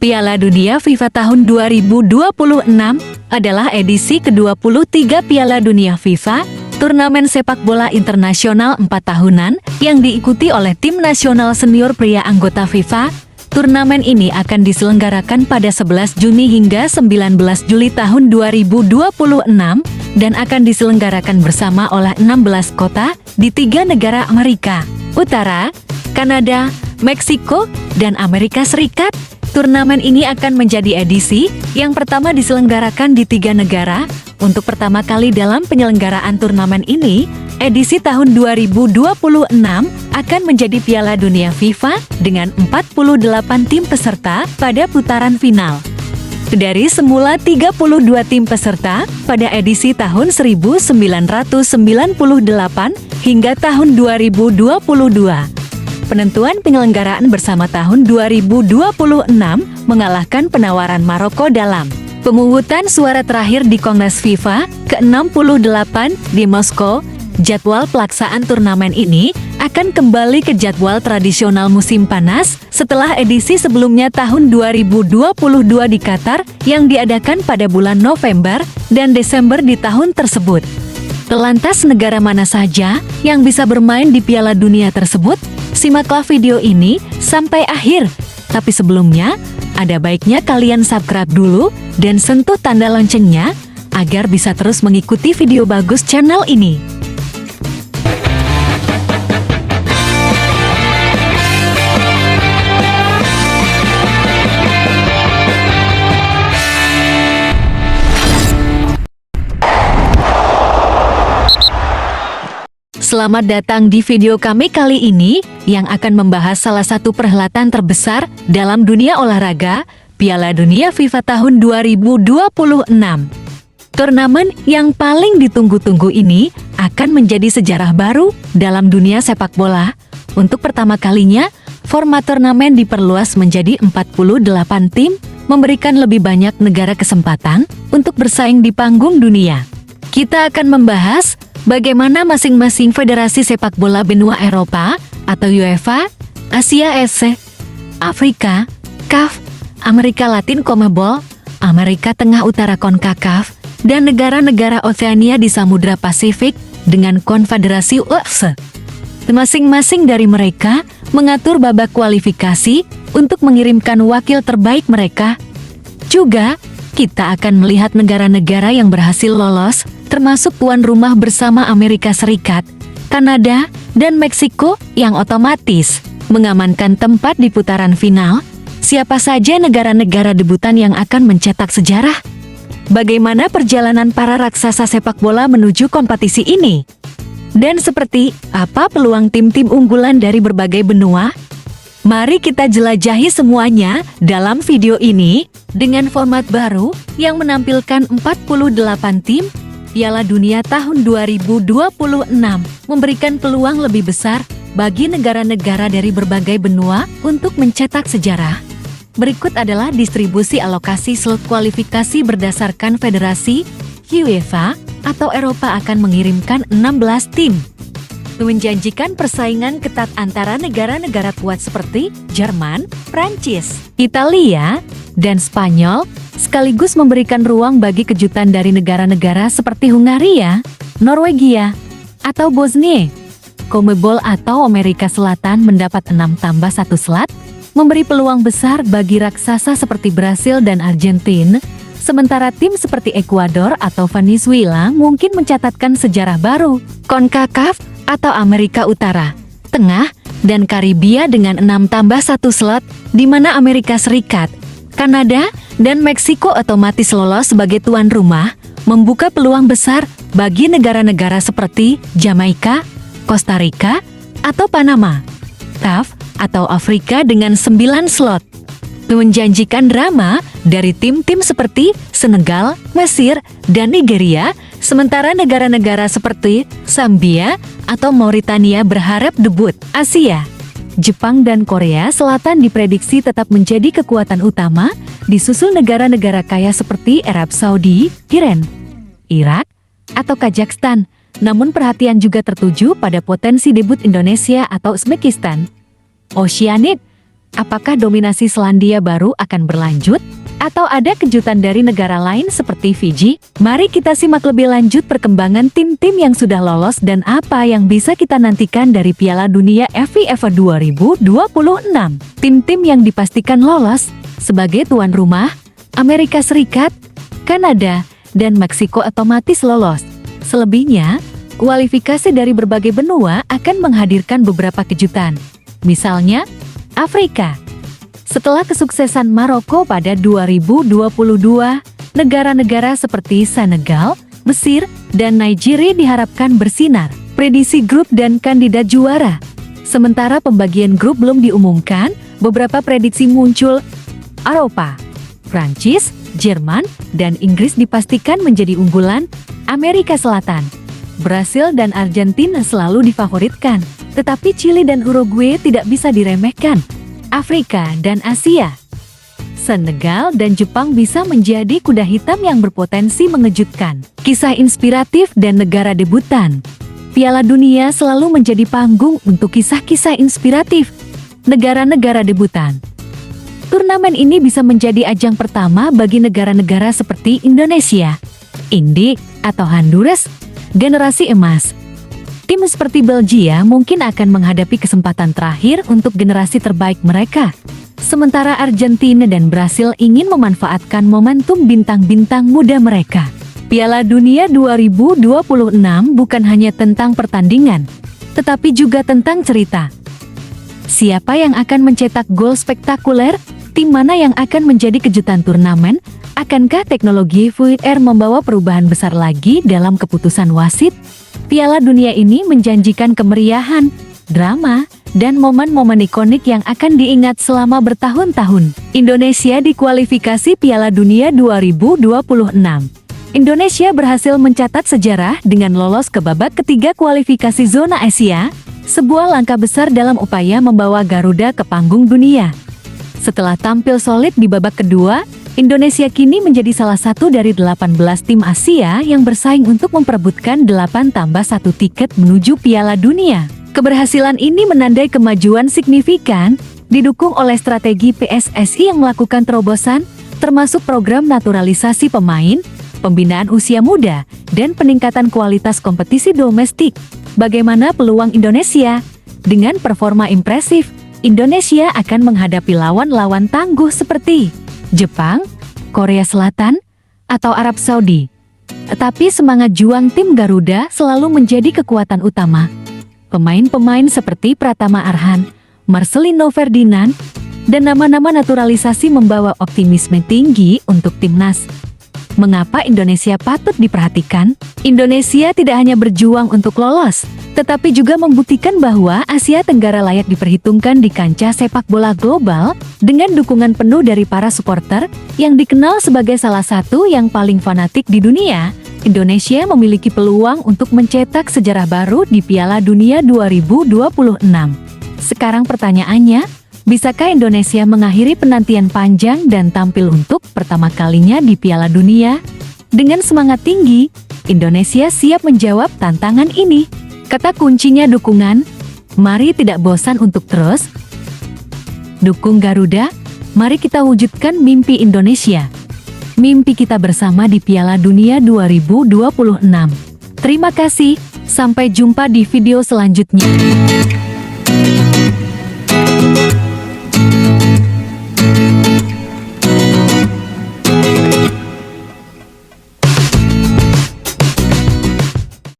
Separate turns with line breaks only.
Piala Dunia FIFA tahun 2026 adalah edisi ke-23 Piala Dunia FIFA, turnamen sepak bola internasional 4 tahunan yang diikuti oleh tim nasional senior pria anggota FIFA. Turnamen ini akan diselenggarakan pada 11 Juni hingga 19 Juli tahun 2026 dan akan diselenggarakan bersama oleh 16 kota di 3 negara Amerika Utara, Kanada, Meksiko, dan Amerika Serikat. Turnamen ini akan menjadi edisi yang pertama diselenggarakan di 3 negara. Untuk pertama kali dalam penyelenggaraan turnamen ini, edisi tahun 2026 akan menjadi Piala Dunia FIFA dengan 48 tim peserta pada putaran final. Dari semula 32 tim peserta pada edisi tahun 1998 hingga tahun 2022. Penentuan penyelenggaraan bersama tahun 2026 mengalahkan penawaran Maroko dalam pemungutan suara terakhir di Kongres FIFA ke-68 di Moskow. Jadwal pelaksanaan turnamen ini akan kembali ke jadwal tradisional musim panas setelah edisi sebelumnya tahun 2022 di Qatar yang diadakan pada bulan November dan Desember di tahun tersebut. Lantas negara mana saja yang bisa bermain di Piala Dunia tersebut? Simaklah video ini sampai akhir. Tapi sebelumnya, ada baiknya kalian subscribe dulu dan sentuh tanda loncengnya agar bisa terus mengikuti video bagus channel ini. Selamat datang di video kami kali ini yang akan membahas salah satu perhelatan terbesar dalam dunia olahraga, Piala Dunia FIFA tahun 2026. Turnamen yang paling ditunggu-tunggu ini akan menjadi sejarah baru dalam dunia sepak bola. Untuk pertama kalinya, format turnamen diperluas menjadi 48 tim, memberikan lebih banyak negara kesempatan untuk bersaing di panggung dunia. Kita akan membahas bagaimana masing-masing federasi sepak bola benua Eropa atau UEFA, Asia SC, Afrika, CAF, Amerika Latin CONMEBOL, Amerika Tengah Utara CONCACAF, dan negara-negara Oseania di Samudra Pasifik dengan Konfederasi UFC. Masing-masing dari mereka mengatur babak kualifikasi untuk mengirimkan wakil terbaik mereka. Juga, kita akan melihat negara-negara yang berhasil lolos, termasuk tuan rumah bersama Amerika Serikat, Kanada, dan Meksiko yang otomatis mengamankan tempat di putaran final. Siapa saja negara-negara debutan yang akan mencetak sejarah? Bagaimana perjalanan para raksasa sepak bola menuju kompetisi ini? Dan seperti apa peluang tim-tim unggulan dari berbagai benua? Mari kita jelajahi semuanya dalam video ini dengan format baru yang menampilkan 48 tim. Piala Dunia tahun 2026 memberikan peluang lebih besar bagi negara-negara dari berbagai benua untuk mencetak sejarah. Berikut adalah distribusi alokasi slot kualifikasi berdasarkan federasi. UEFA atau Eropa akan mengirimkan 16 tim. Menjanjikan persaingan ketat antara negara-negara kuat seperti Jerman, Prancis, Italia, dan Spanyol, sekaligus memberikan ruang bagi kejutan dari negara-negara seperti Hungaria, Norwegia, atau Bosnia. CONMEBOL atau Amerika Selatan mendapat 6+1 slot, memberi peluang besar bagi raksasa seperti Brasil dan Argentina, sementara tim seperti Ekuador atau Venezuela mungkin mencatatkan sejarah baru. CONCACAF atau Amerika Utara, Tengah, dan Karibia dengan 6+1 slot, di mana Amerika Serikat, Kanada, dan Meksiko otomatis lolos sebagai tuan rumah, membuka peluang besar bagi negara-negara seperti Jamaika, Costa Rica, atau Panama. CAF atau Afrika dengan 9 slot, menjanjikan drama dari tim-tim seperti Senegal, Mesir, dan Nigeria, sementara negara-negara seperti Zambia atau Mauritania berharap debut. Asia, Jepang dan Korea Selatan diprediksi tetap menjadi kekuatan utama, disusul negara-negara kaya seperti Arab Saudi, Iran, Irak, atau Kazakhstan. Namun perhatian juga tertuju pada potensi debut Indonesia atau Uzbekistan. Oceanic Apakah dominasi Selandia Baru akan berlanjut? Atau ada kejutan dari negara lain seperti Fiji? Mari kita simak lebih lanjut perkembangan tim-tim yang sudah lolos dan apa yang bisa kita nantikan dari Piala Dunia FIFA 2026. Tim-tim yang dipastikan lolos sebagai tuan rumah, Amerika Serikat, Kanada, dan Meksiko otomatis lolos. Selebihnya, kualifikasi dari berbagai benua akan menghadirkan beberapa kejutan. Misalnya, Afrika. Setelah kesuksesan Maroko pada 2022, negara-negara seperti Senegal, Mesir, dan Nigeria diharapkan bersinar. Prediksi grup dan kandidat juara. Sementara pembagian grup belum diumumkan, beberapa prediksi muncul. Eropa, Prancis, Jerman, dan Inggris dipastikan menjadi unggulan. Amerika Selatan, Brasil dan Argentina selalu difavoritkan, tetapi Chili dan Uruguay tidak bisa diremehkan. Afrika dan Asia, Senegal dan Jepang bisa menjadi kuda hitam yang berpotensi mengejutkan. Kisah inspiratif dan negara debutan. Piala Dunia selalu menjadi panggung untuk kisah-kisah inspiratif negara-negara debutan. Turnamen ini bisa menjadi ajang pertama bagi negara-negara seperti Indonesia, India, atau Honduras, generasi emas. Tim seperti Belgia mungkin akan menghadapi kesempatan terakhir untuk generasi terbaik mereka. Sementara Argentina dan Brasil ingin memanfaatkan momentum bintang-bintang muda mereka. Piala Dunia 2026 bukan hanya tentang pertandingan, tetapi juga tentang cerita. Siapa yang akan mencetak gol spektakuler? Tim mana yang akan menjadi kejutan turnamen? Akankah teknologi VAR membawa perubahan besar lagi dalam keputusan wasit? Piala Dunia ini menjanjikan kemeriahan, drama, dan momen-momen ikonik yang akan diingat selama bertahun-tahun. Indonesia di kualifikasi Piala Dunia 2026. Indonesia berhasil mencatat sejarah dengan lolos ke babak ketiga kualifikasi zona Asia, sebuah langkah besar dalam upaya membawa Garuda ke panggung dunia. Setelah tampil solid di babak kedua, Indonesia kini menjadi salah satu dari 18 tim Asia yang bersaing untuk memperebutkan 8+1 tiket menuju Piala Dunia. Keberhasilan ini menandai kemajuan signifikan, didukung oleh strategi PSSI yang melakukan terobosan, termasuk program naturalisasi pemain, pembinaan usia muda, dan peningkatan kualitas kompetisi domestik. Bagaimana peluang Indonesia? Dengan performa impresif, Indonesia akan menghadapi lawan-lawan tangguh seperti Jepang, Korea Selatan, atau Arab Saudi. Tetapi semangat juang tim Garuda selalu menjadi kekuatan utama. Pemain-pemain seperti Pratama Arhan, Marcelino Ferdinand, dan nama-nama naturalisasi membawa optimisme tinggi untuk timnas. Mengapa Indonesia patut diperhatikan? Indonesia tidak hanya berjuang untuk lolos, tetapi juga membuktikan bahwa Asia Tenggara layak diperhitungkan di kancah sepak bola global dengan dukungan penuh dari para supporter yang dikenal sebagai salah satu yang paling fanatik di dunia. Indonesia memiliki peluang untuk mencetak sejarah baru di Piala Dunia 2026. Sekarang pertanyaannya, bisakah Indonesia mengakhiri penantian panjang dan tampil untuk pertama kalinya di Piala Dunia? Dengan semangat tinggi, Indonesia siap menjawab tantangan ini. Kata kuncinya dukungan. Mari tidak bosan untuk terus dukung Garuda. Mari kita wujudkan mimpi Indonesia. Mimpi kita bersama di Piala Dunia 2026. Terima kasih, sampai jumpa di video selanjutnya.